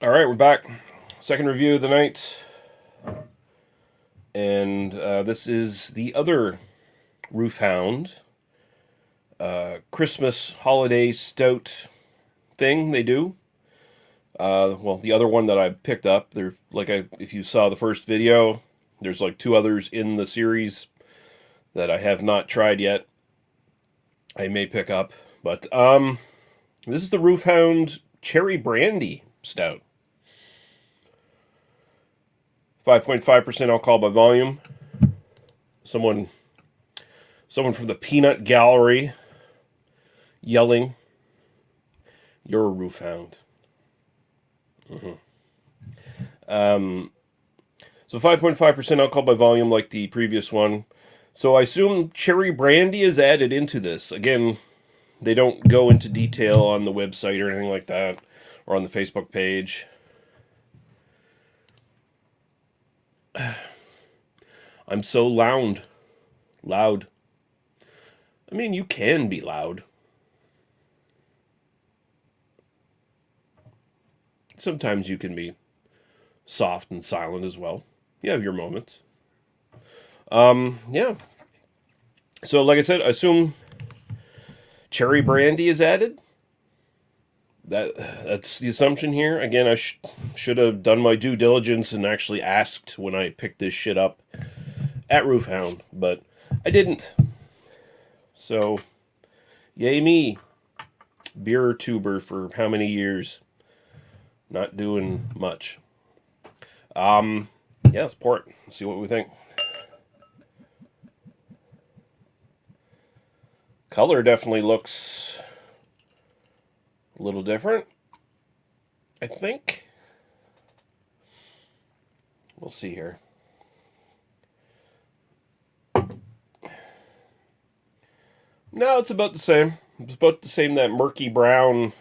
All right, we're back. Second review of the night. And this is the other Hound Christmas holiday stout thing they do. Well, the other one that I picked up, if you saw the first video, there's like two others in the series that I have not tried yet. I may pick up, but this is the Hound Cherry Brandy Stout. 5.5% alcohol by volume. Someone from the peanut gallery yelling, "You're a Hound." So 5.5% alcohol by volume, like the previous one. So I assume cherry brandy is added into this. Again, they don't go into detail on the website or anything like that, or on the Facebook page. I'm so loud. Loud. I mean, you can be loud. Sometimes you can be soft and silent as well. You have your moments. Yeah. So, like I said, I assume cherry brandy is added. That's the assumption here. Again, I should have done my due diligence and actually asked when I picked this shit up at Hound, but I didn't. So, yay me. Beer tuber for how many years? Not doing much. Yeah, let's pour it. Let's see what we think. Color definitely looks a little different, I think. We'll see here. No, it's about the same. It's about the same, that murky brown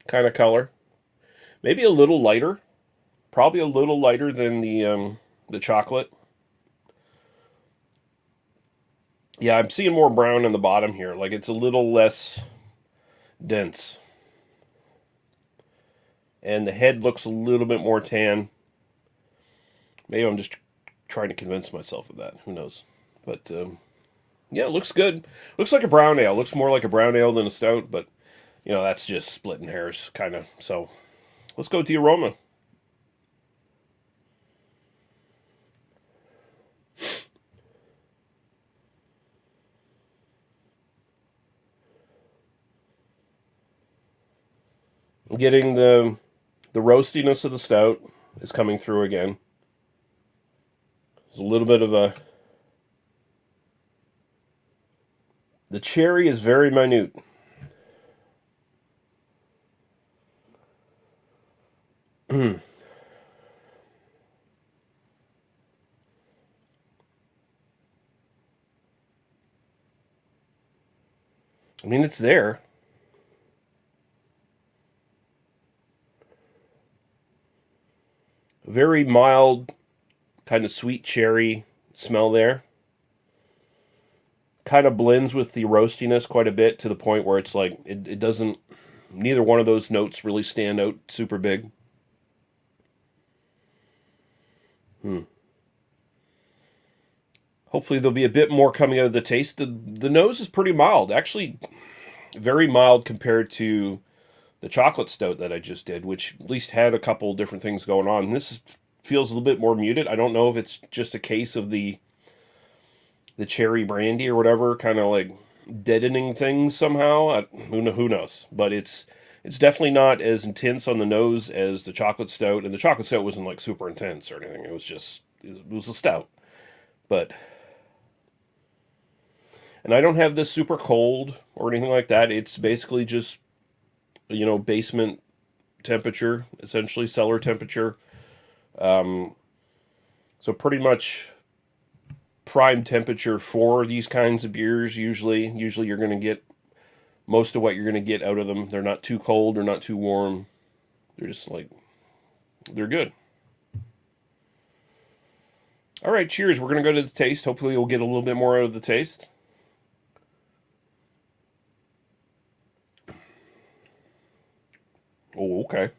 kind of color. Maybe a little lighter. Probably a little lighter than the chocolate. Yeah, I'm seeing more brown in the bottom here. Like it's a little less dense. And the head looks a little bit more tan. Maybe I'm just trying to convince myself of that. Who knows? But yeah, it looks good. Looks like a brown ale. Looks more like a brown ale than a stout, but that's just splitting hairs, kind of. So let's go with the aroma. I'm getting the roastiness of the stout is coming through again. There's a little bit of a... The cherry is very minute. I mean, it's there. Very mild, kind of sweet cherry smell there. Kind of blends with the roastiness quite a bit to the point where it's like, it doesn't... Neither one of those notes really stand out super big. Hopefully there'll be a bit more coming out of the taste. The nose is pretty mild. Actually, very mild compared to the chocolate stout that I just did, which at least had a couple different things going on. Feels a little bit more muted. I don't know if it's just a case of the cherry brandy or whatever, kind of like deadening things somehow. Who knows? But it's definitely not as intense on the nose as the chocolate stout, and the chocolate stout wasn't like super intense or anything. It was a stout, but. And I don't have this super cold or anything like that. It's basically just, basement temperature, essentially cellar temperature. So pretty much prime temperature for these kinds of beers. Usually you're going to get most of what you're going to get out of them. They're not too cold or not too warm. They're just like, they're good. All right, cheers. We're going to go to the taste. Hopefully we'll get a little bit more out of the taste. Oh, okay.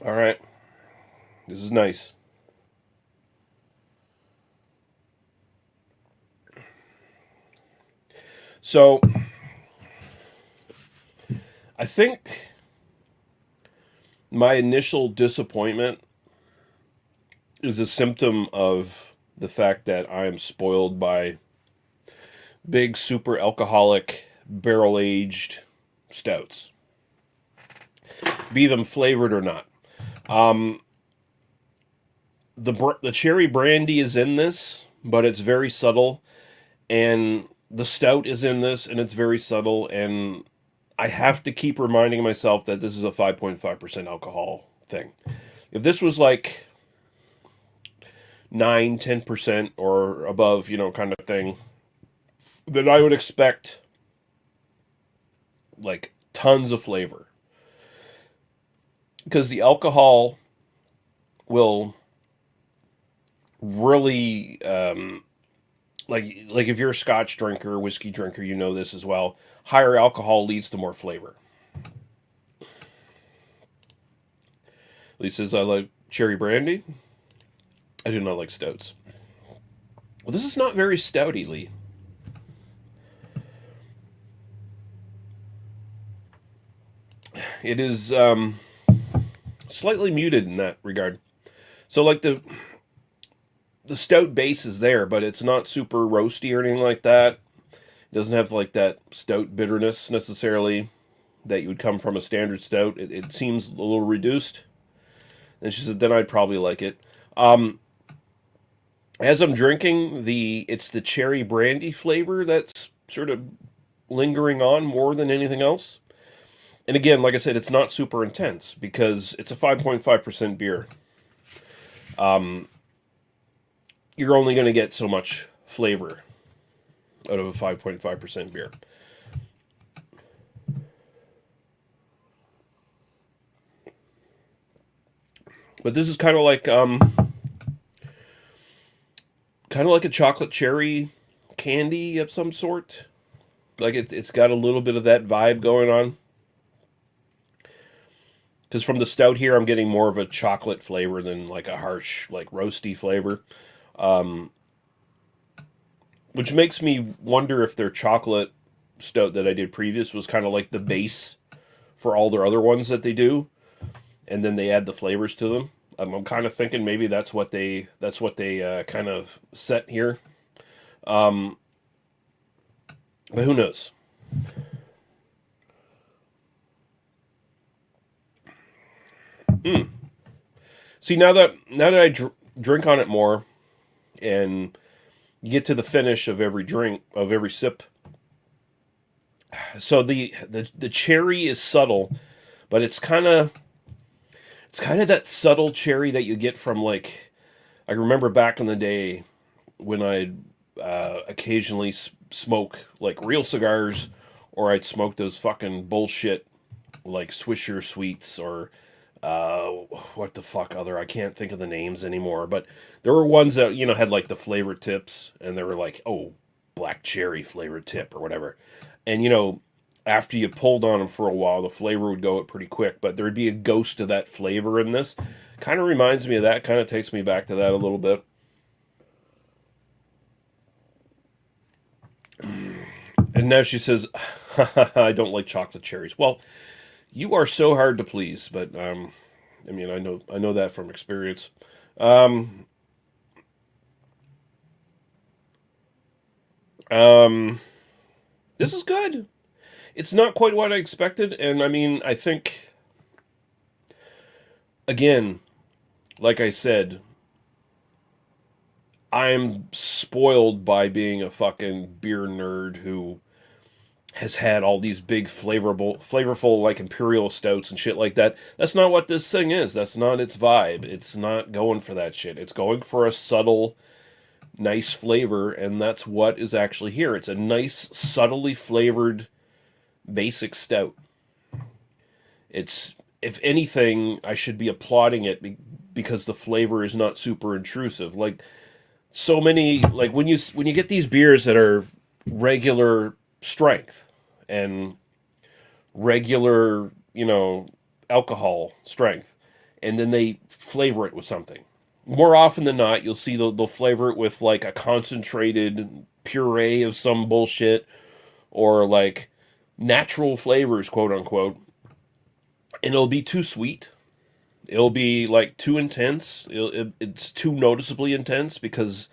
All right. This is nice. So I think my initial disappointment is a symptom of the fact that I am spoiled by big, super alcoholic, barrel aged stouts, be them flavored or not. The cherry brandy is in this, but it's very subtle, and the stout is in this, and it's very subtle, and I have to keep reminding myself that this is a 5.5% alcohol thing. If this was like 9, 10% or above, kind of thing, then I would expect like tons of flavor. Because the alcohol will really, like if you're a Scotch drinker, whiskey drinker, you know this as well. Higher alcohol leads to more flavor. Lee says I like cherry brandy. I do not like stouts. Well, this is not very stouty, Lee. It is slightly muted in that regard. So like the stout base is there, but it's not super roasty or anything like that. It doesn't have like that stout bitterness necessarily that you would come from a standard stout. It seems a little reduced. And she said, then I'd probably like it. As I'm drinking, it's the cherry brandy flavor that's sort of lingering on more than anything else. And again, like I said, it's not super intense because it's a 5.5% beer. You're only going to get so much flavor out of a 5.5% beer. But this is kind of like a chocolate cherry candy of some sort. Like it's got a little bit of that vibe going on. Because from the stout here, I'm getting more of a chocolate flavor than like a harsh, like roasty flavor. Which makes me wonder if their chocolate stout that I did previous was kind of like the base for all their other ones that they do, and then they add the flavors to them. I'm kind of thinking maybe that's what they kind of set here, but who knows? See, now that I drink on it more, and you get to the finish of every drink of every sip. So the cherry is subtle, but it's kind of that subtle cherry that you get from like I remember back in the day when I'd occasionally smoke like real cigars, or I'd smoke those fucking bullshit like Swisher Sweets or uh, what the fuck other I can't think of the names anymore. But there were ones that had like the flavored tips, and they were like, oh, black cherry flavored tip or whatever, and after you pulled on them for a while, the flavor would go out pretty quick, but there would be a ghost of that flavor in this. Kind of reminds me of that. Kind of takes me back to that a little bit. And now she says, "I don't like chocolate cherries." Well, you are so hard to please, but I mean, I know that from experience. Um, um, this is good. It's not quite what I expected, and I mean, I think again, like I said, I'm spoiled by being a fucking beer nerd who has had all these big flavorful like imperial stouts and shit like that. That's not what this thing is. That's not its vibe. It's not going for that shit. It's going for a subtle, nice flavor, and that's what is actually here. It's a nice, subtly flavored basic stout. It's if anything, I should be applauding it because the flavor is not super intrusive. Like so many, like when you get these beers that are regular strength and regular, alcohol strength, and then they flavor it with something. More often than not, you'll see they'll flavor it with like a concentrated puree of some bullshit, or like natural flavors, quote unquote, and it'll be too sweet. It'll be like too intense. It's too noticeably intense because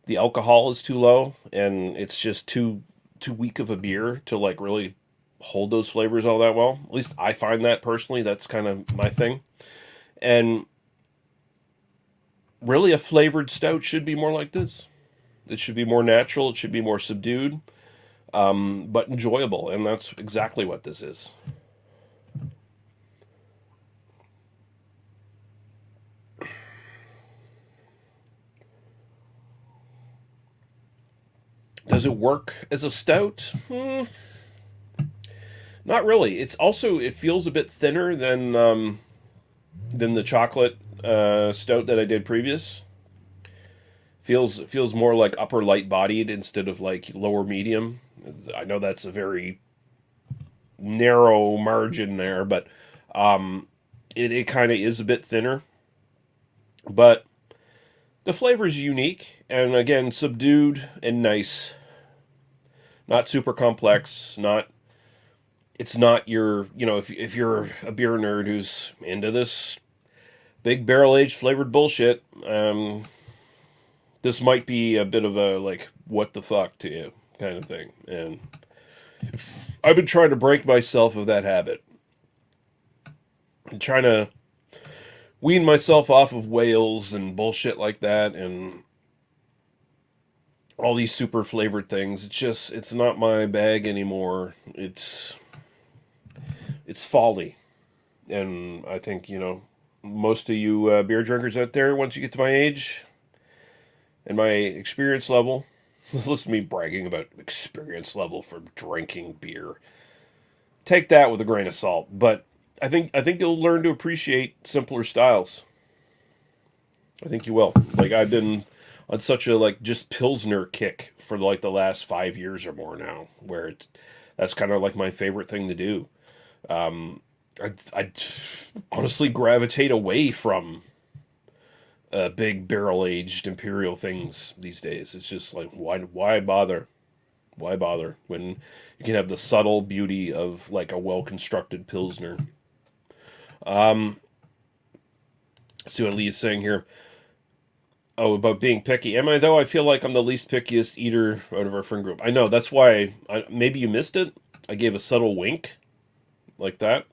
the alcohol is too low, and it's just too weak of a beer to like really hold those flavors all that well. At least I find that personally. That's kind of my thing. And really, a flavored stout should be more like this. It should be more natural. It should be more subdued, but enjoyable, and that's exactly what this is. Does it work as a stout? Not really. It feels a bit thinner than the chocolate stout that I did previous. Feels more like upper light bodied instead of like lower medium. I know that's a very narrow margin there, but it kind of is a bit thinner. But the flavor is unique and again subdued and nice. Not super complex. Not It's not your, if you're a beer nerd who's into this big barrel aged flavored bullshit, this might be a bit of a like what the fuck to you kind of thing. And I've been trying to break myself of that habit. I'm trying to wean myself off of whales and bullshit like that and all these super flavored things. It's not my bag anymore. It's folly. And I think, most of you beer drinkers out there, once you get to my age and my experience level, listen to me bragging about experience level for drinking beer. Take that with a grain of salt. But I think you'll learn to appreciate simpler styles. I think you will. Like I've been on such a like just Pilsner kick for like the last 5 years or more now, where that's kind of like my favorite thing to do. I honestly gravitate away from big barrel aged imperial things these days. It's just like why bother? Why bother when you can have the subtle beauty of like a well constructed pilsner? See what Lee's saying here. Oh, about being picky. Am I though? I feel like I'm the least pickiest eater out of our friend group. I know that's why. Maybe you missed it. I gave a subtle wink like that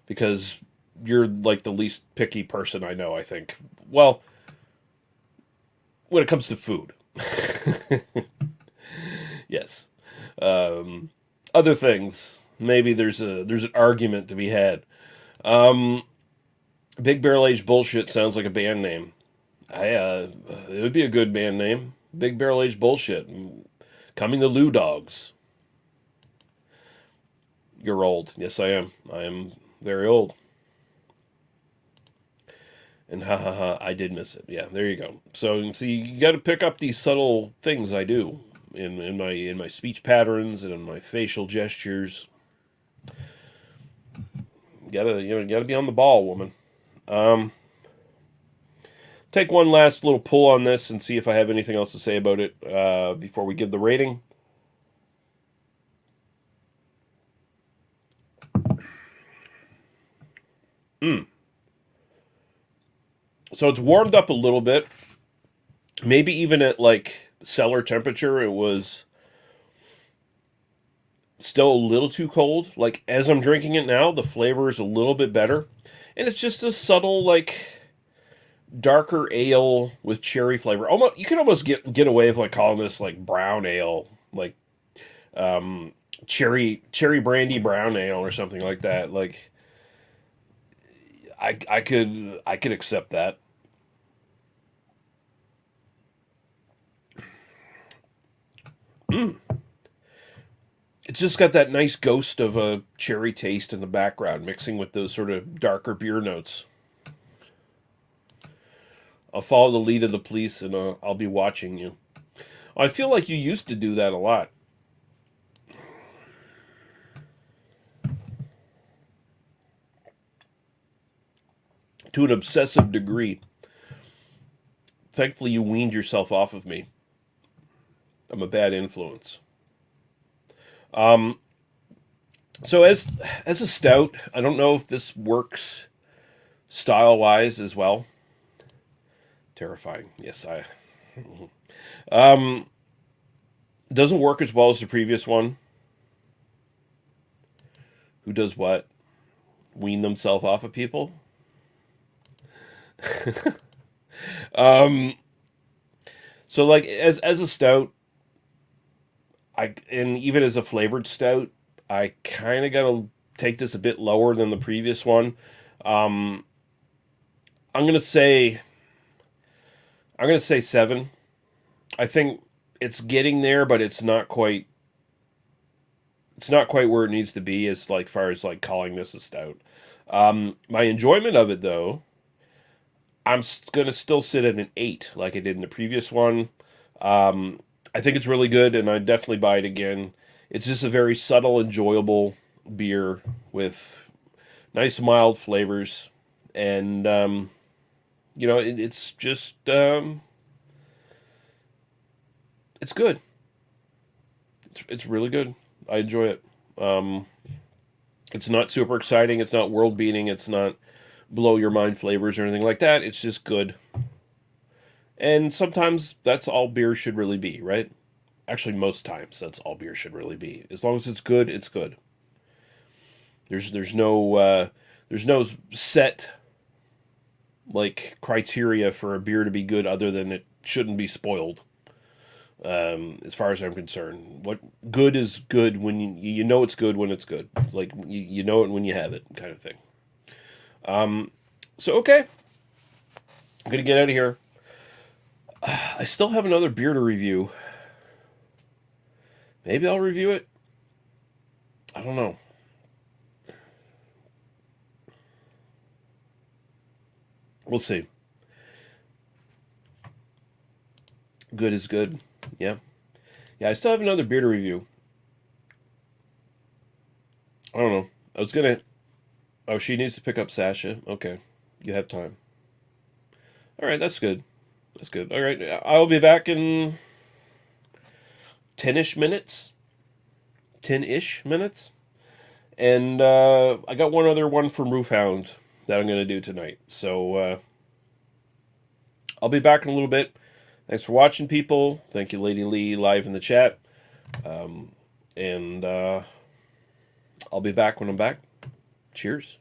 because you're like the least picky person I know, I think. Well, when it comes to food. Yes. Other things, maybe there's an argument to be had. Big Barrel Aged Bullshit sounds like a band name. It would be a good band name. Big Barrel Aged Bullshit. Coming to Lou Dogs. You're old. Yes, I am. I am very old. And ha ha ha, I did miss it. Yeah, there you go. So see, you got to pick up these subtle things I do in my speech patterns and in my facial gestures. You gotta be on the ball, woman. Take one last little pull on this and see if I have anything else to say about it before we give the rating. So it's warmed up a little bit. Maybe even at like cellar temperature, it was still a little too cold. Like as I'm drinking it now, the flavor is a little bit better. And it's just a subtle, like darker ale with cherry flavor. Almost you can almost get away with like calling this like brown ale, like cherry brandy brown ale or something like that. Like I could accept that. It's just got that nice ghost of a cherry taste in the background, mixing with those sort of darker beer notes. I'll follow the lead of the police, and I'll be watching you. I feel like you used to do that a lot. to an obsessive degree. Thankfully, you weaned yourself off of me. I'm a bad influence. So as a stout, I don't know if this works style wise as well. Terrifying. Yes, I. Doesn't work as well as the previous one. Who does what? Wean themselves off of people. So like as a stout, and even as a flavored stout, I kind of gotta take this a bit lower than the previous one. Um, I'm gonna say I'm gonna say 7. I think it's getting there, but it's not quite. It's not quite where it needs to be as like far as like calling this a stout. My enjoyment of it though, gonna still sit at an 8, like I did in the previous one. I think it's really good, and I'd definitely buy it again. It's just a very subtle, enjoyable beer with nice mild flavors, and it's just it's good. It's really good. I enjoy it. Um, it's not super exciting. It's not world beating. It's not blow your mind flavors or anything like that. It's just good. And sometimes that's all beer should really be, right? Actually, most times that's all beer should really be. As long as it's good, it's good. There's no set like criteria for a beer to be good other than it shouldn't be spoiled. As far as I'm concerned, what good is good when you know it's good when it's good. Like you know it when you have it, kind of thing. So okay, I'm gonna get out of here. I still have another beer to review. Maybe I'll review it. I don't know. We'll see. Good is good. Yeah. Yeah, I still have another beer to review. I don't know. I was gonna. Oh, she needs to pick up Sasha. Okay. You have time. All right, that's good. That's good. All right. I'll be back in 10-ish minutes. 10-ish minutes. And I got one other one from Hound that I'm going to do tonight. So I'll be back in a little bit. Thanks for watching, people. Thank you, Lady Lee, live in the chat. And I'll be back when I'm back. Cheers.